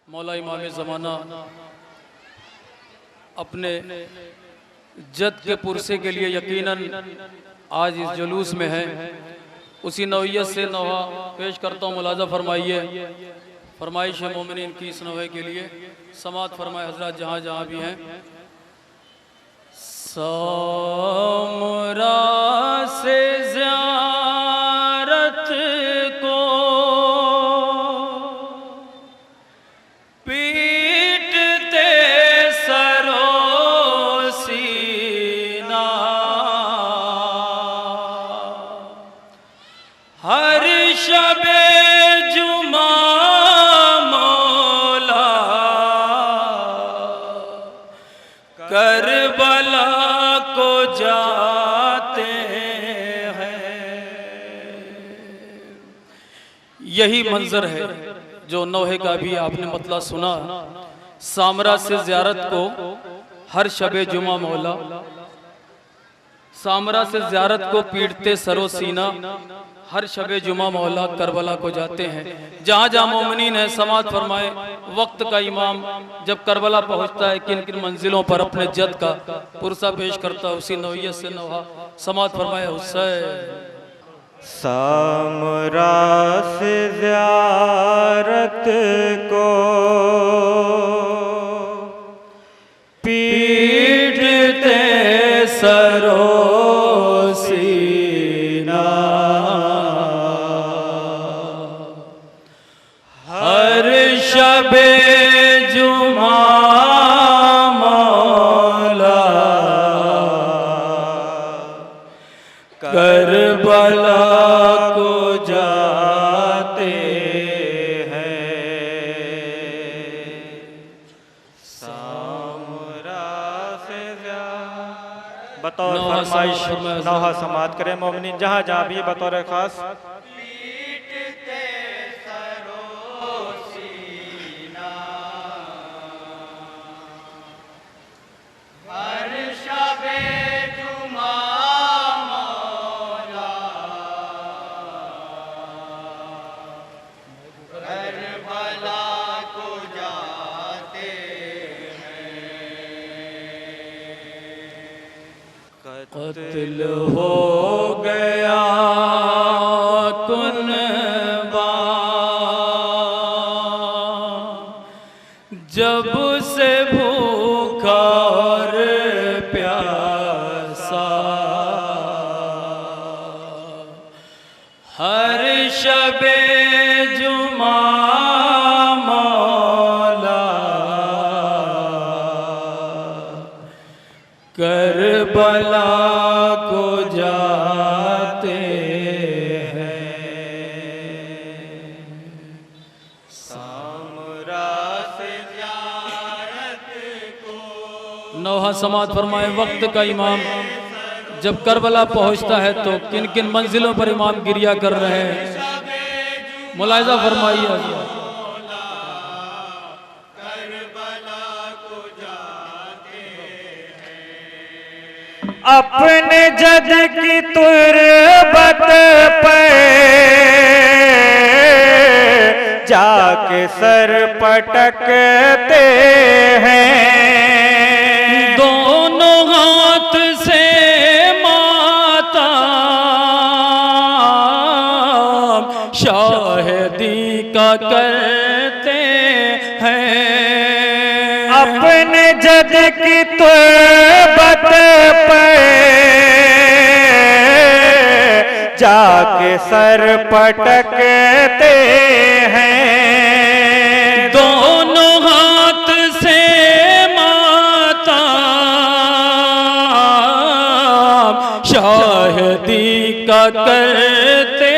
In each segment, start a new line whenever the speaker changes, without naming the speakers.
मौला इमाम ज़माना अपने जद के पुरसे के लिए यकीनन आज इस जुलूस में है। उसी नौयत से नौहा पेश करता हूँ, मुलाजा फरमाइए। फरमाइश मोमिनीन की इस नौहे के लिए समात फरमाए हजरत जहाँ जहाँ भी हैं। सामरा से ज़ियारत को पीटते सरो सीना, हर शबे जुमा मौला करबला को जाते हैं। यही मंजर है जो नौहे का भी आपने मतला सुना। सामरा से ज़ियारत को हर शबे जुमा मौला, सामरा से ज़ियारत को पीटते सरो सीना, हर शबे जुमा मौला करबला को जाते हैं। जहाँ जहाँ मोमिनीन है समात फरमाए। वक्त का इमाम जब करबला पहुँचता है किन किन मंजिलों पर अपने जद का पुरसा पेश करता है, उसी नौयत से नौहा समात फरमाए। हुसैन
सामरा से ज़ियारत को
पीटते सरो सीना, हर शबे जुमा मौला करबला को जाते हैं।
सामरा से बतौर फरमाइश नौहा समात करें मोमिनीन जहाँ जहाँ भी बतौर खास।
कत्ल हो गया कुनबा जब से भूखा और प्यासा, हर शबे जुमा मौला करबला को जाते हैं।
सामरा से ज़ियारत को
नौहा समात फरमाए। वक्त का इमाम जब करबला पहुंचता है तो किन किन मंजिलों पर इमाम गिरिया कर रहे हैं, मुलाहिजा फरमाइए।
अपने जद की तुरबत पे जाके सर पटकते हैं।
दोनों हाथ से माता शाहिदी का करते हैं।
अपने जद की तुरबत पे जाके सर पटकते हैं।
दोनों हाथ से माता शाहिदी का करते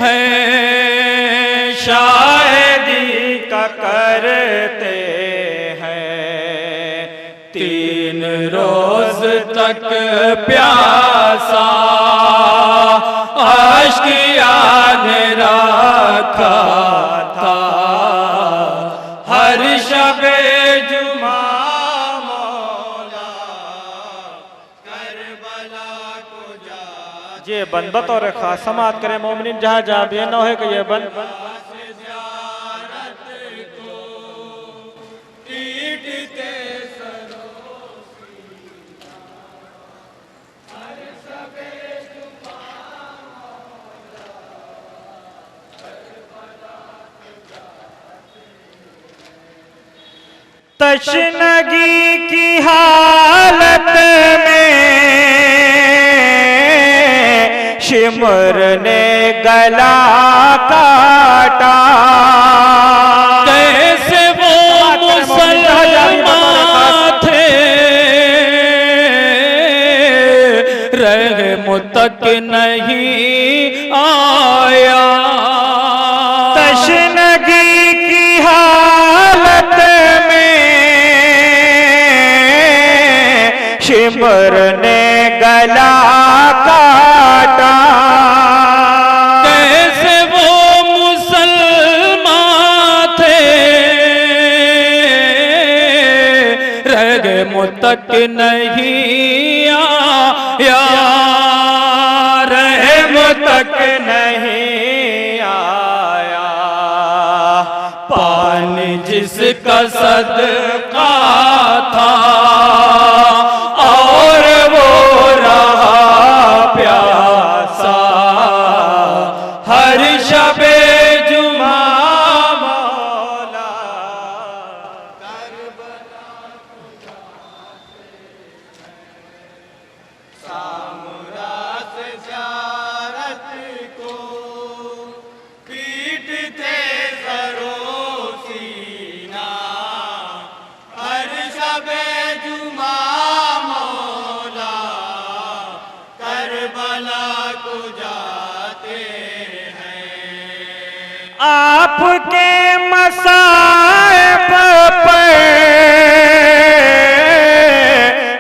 हैं।
शाहिदी का करते हैं।
3 रोज तक प्यासा आशियान रखा था,
हर शबे जुमा मौला करबला को जा। ये बंद बतौर खास समात करें मोमिनीन जहाँ जहाँ भी नौहे के ये बंद। तशनगी की हालत में शिमर ने गला काटा,
कैसे वो मुसलमान थे रहम तक नहीं आया।
तशनगी की हालत में शिमर ने गला काटा,
कैसे वो मुसलमान थे रहम तक नहीं आया,
रहम तक नहीं आया।
पानी जिसका सदका था और वो रहा प्यासा, हर शबे जुमा
मौला आपके मसाइब पर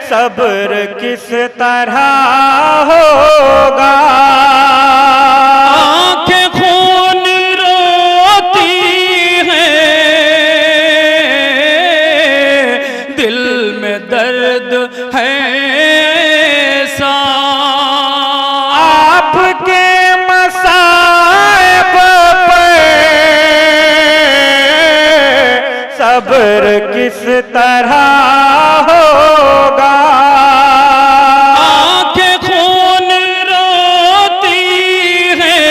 सब्र किस तरह होगा,
आंखें खून रोती हैं, दिल में दर्द है ऐसा,
आपके मसाइब सब्र किस तरह होगा,
आंखें खून रोती हैं,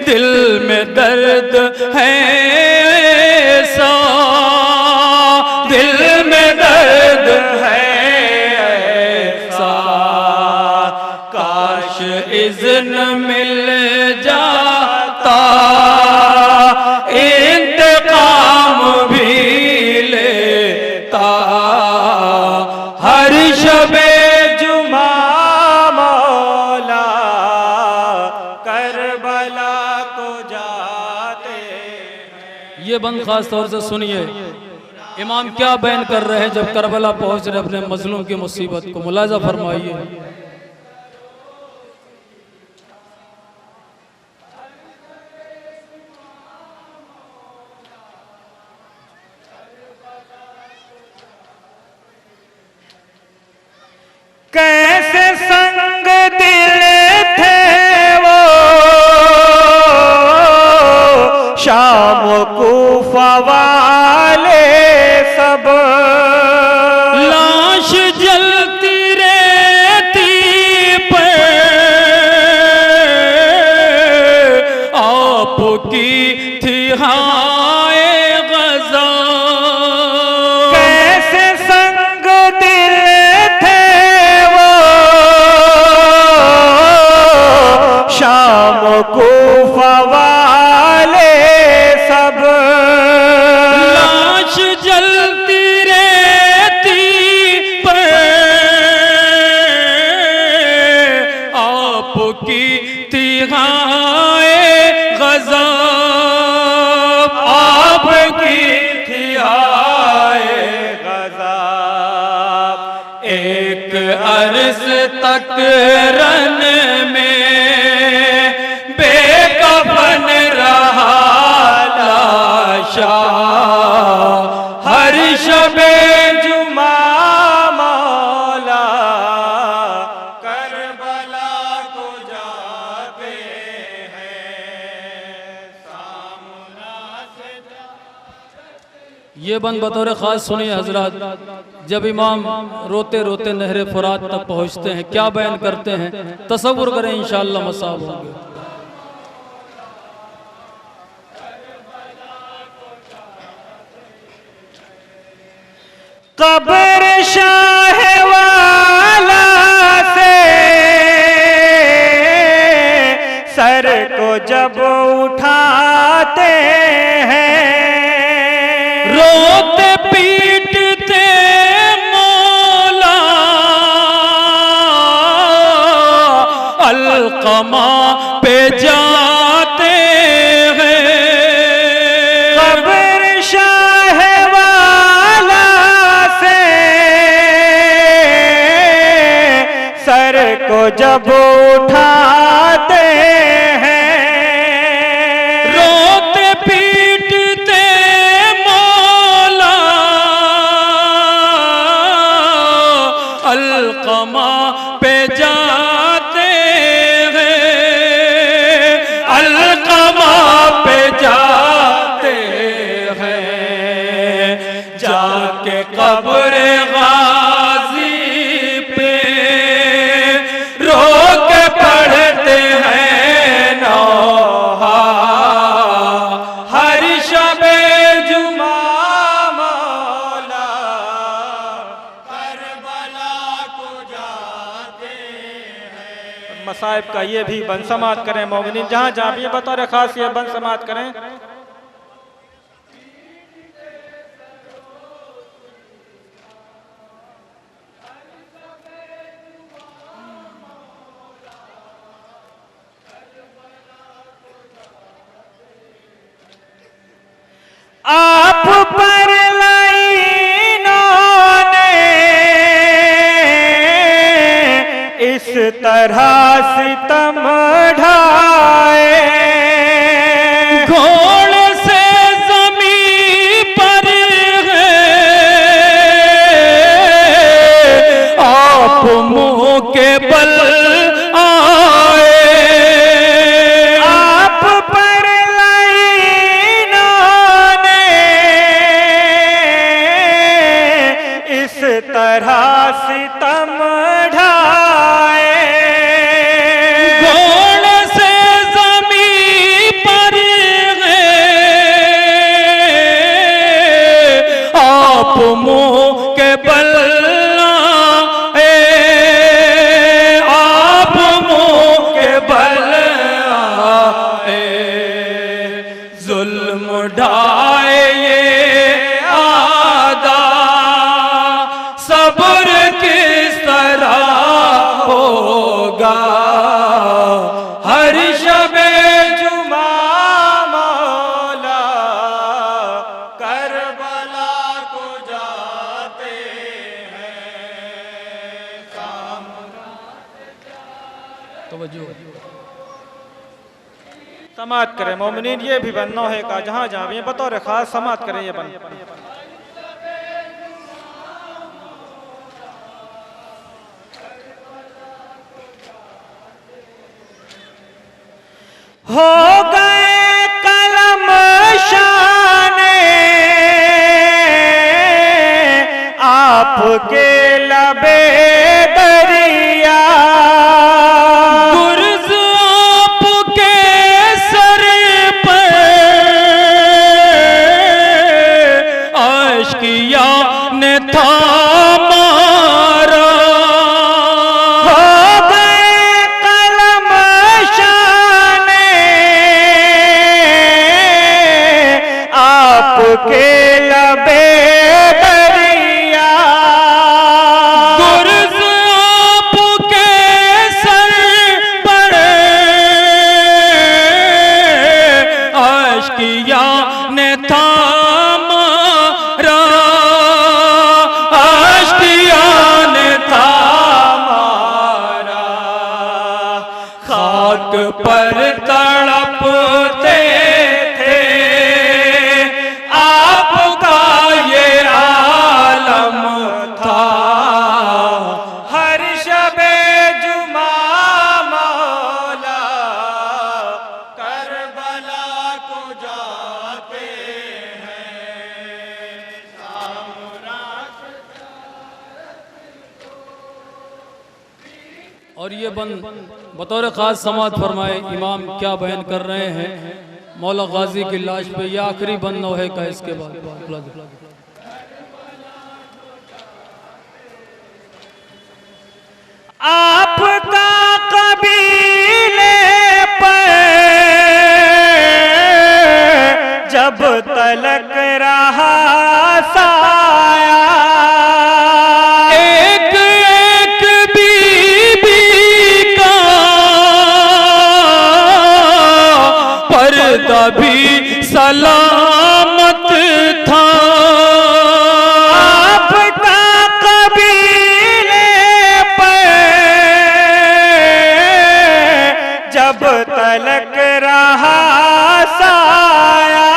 दिल में दर्द है ऐसा, दिल में दर्द है ऐसा। काश इज़्न मिल जाता इंतकाम भी लेता, हर शबे
जुमा मौला करबला को जाते हैं।
ये बंद खास तौर से सुनिए, इमाम क्या बयान कर रहे हैं जब करबला पहुंच रहे अपने मजलूम की मुसीबत को, मुलाजा फरमाइए।
कैसे संग दिल थे वो शाम कूफा वाले सब,
लाश जलती रहती पर आपकी थी हाय गज़ा,
कैसे संग दिल थे वो शाम कूफा वाले सब,
लाश जलती रहती पर आपकी तिहाए गज़ब, आपकी
थियाए गज़ब।
एक अर्ज़ तक रन में बेकफन रहा लाशा, हर शबे
जुमा मौला करबला को जाते हैं सामना से।
ये बंद बतौर ख़ास सुनिए हजरात, जब इमाम रोते रोते नहरे फुरात तक पहुँचते हैं क्या बयान करते हैं, तसव्वुर करें इंशाअल्लाह मसाब होंगे।
कब्र शाह वाला से सर को जब उठाते हैं,
रोते पीटते मौला अलकमा पे जाते हैं।
कब्र शाह वाला से सर को जब उठाते हैं,
रोते पीटते मौला अलकमा पे जाते हैं, अलकमा पे जाते हैं। जाके कब्र गाजी पे रोक पढ़ते हैं नौहा, हर शबे जुमा
मौला करबला को जाते हैं। मसाइब का ये भी बंद समात करें मोमिनीन, जहाँ जहाँ भी बतौर खास ये बंद समात करें। आप पर लाइनों ने इस तरह सितम ढाए,
घोड़े से ज़मीं पर है आप मुंह के बल आए।
आप पर लाइनों ने इस तरह सितम ढाए,
घोड़े से ज़मीं पर है आप मुंह के बल आए, आप मुंह के बल आए। जुल्म ढाए ये आदा, सब्र किस तरह होगा, हर शबे
जुमा मौला करबला को जाते हैं। समात करें मोमिनीन, ये भी बनना है का जहाँ जहाँ भी बतौर खास समात करें ये बन। हो गए कलम शाने आपके लबे दरिया,
गुर्ज आपके सर पर आशिकिया ने था मारा।
हो गए कलम शाने आपके लबे दरिया,
गुर्ज आपके सर पर आशिकिया ने था मारा, आशिकिया ने था मारा। खाक पर तड़पते थे आपका ये आलम था,
हर शबे जुमा मौला करबला को जाते हैं।
और ये बंद बतौर खास समात फरमाए इमाम क्या बयान कर रहे हैं मौला गाजी की लाश पे। ये आखिरी बंद है का, इसके बाद
आपका कबीले पर जब तलक रहा साया,
एक एक बीबी का पर्दा भी सलामत था।
आपका कबीले पर जब तलक रहा साया,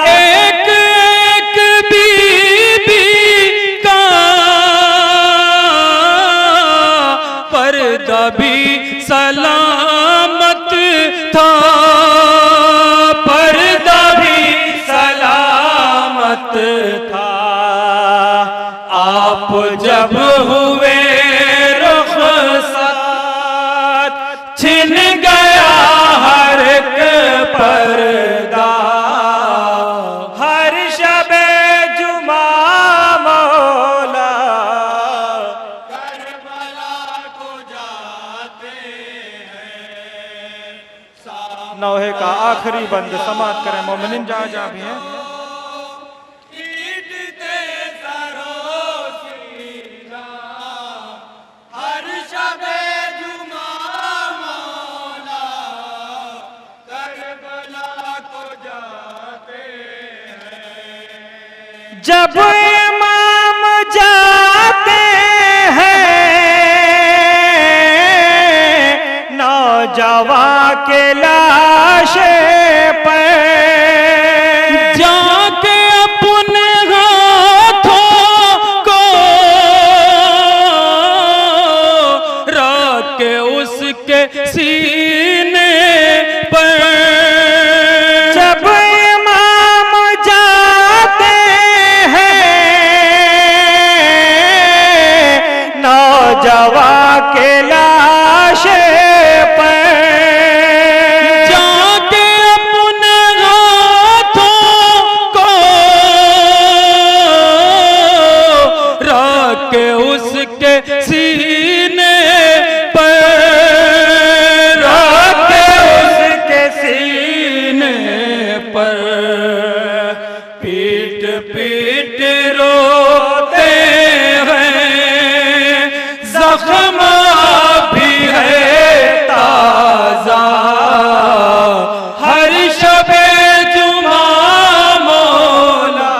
एक एक बीबी का पर्दा भी सलामत था, पर्दा भी सलामत
था। आप जब हुए रुखसत छिन गया हर एक पर्दा, हर शबे जुमा मौला करबला को जाते हैं। नौहे का आखिरी बंद समाप्त करें मोमिनीन जहाँ जहाँ भी हैं। जब इमाम जाते हैं नौजवां के लाशे पर,
जाके अपने हाथों को रख के उसके सीने पर,
जब इमाम जाते हैं नौजवां के लाशे पर,
जाके अपने हाथों को रख के उसके सीने पर, रख के
उसके
सीने पर पीट पीट रोते हैं, जख्म भी है ताजा, हर शबे जुमा मौला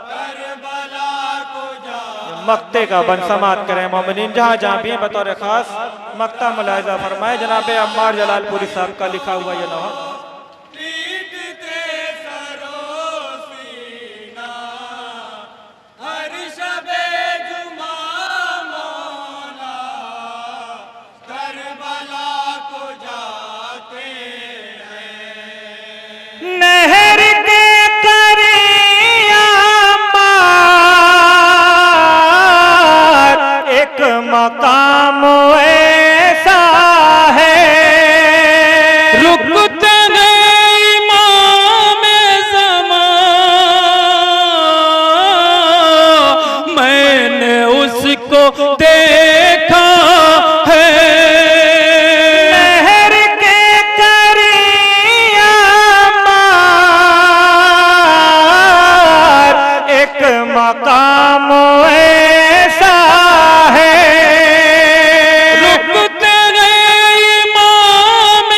करबला को जा।
मक्ते का बन समाप्त करें मोमिनीन जहाँ जहाँ भी हैं। बतौर खास मक्ता मुलाहिजा फरमाए जनाब अम्मार जलालपुरी साहब का लिखा हुआ ये नवा। नहर के करिया मार एक मकाम ऐसा है,
रुकते हैं इमाम ज़मान, मैंने उसको देखा है।
नहर के करिया मार एक मकाम ऐसा है,
रुकते हैं इमाम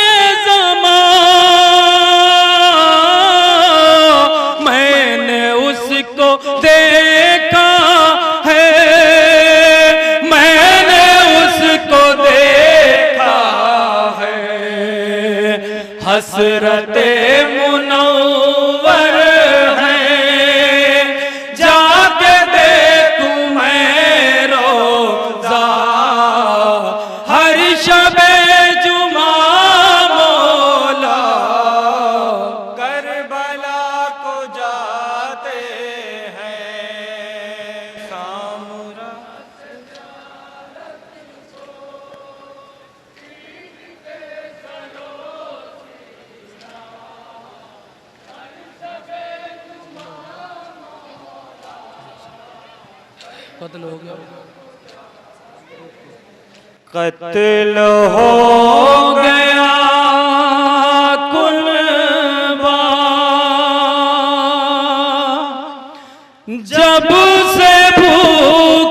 ज़मान, मैंने उसको देखा है, मैंने उसको देखा है। हसरते मुनव्वर है, जाके देखूं मैं रोज़ा, हर शबे जुमा मौला
करबला को जाते हैं। सामुरा
कत्ल हो गया।
कत्ल हो गया कुलबा, जब से भूख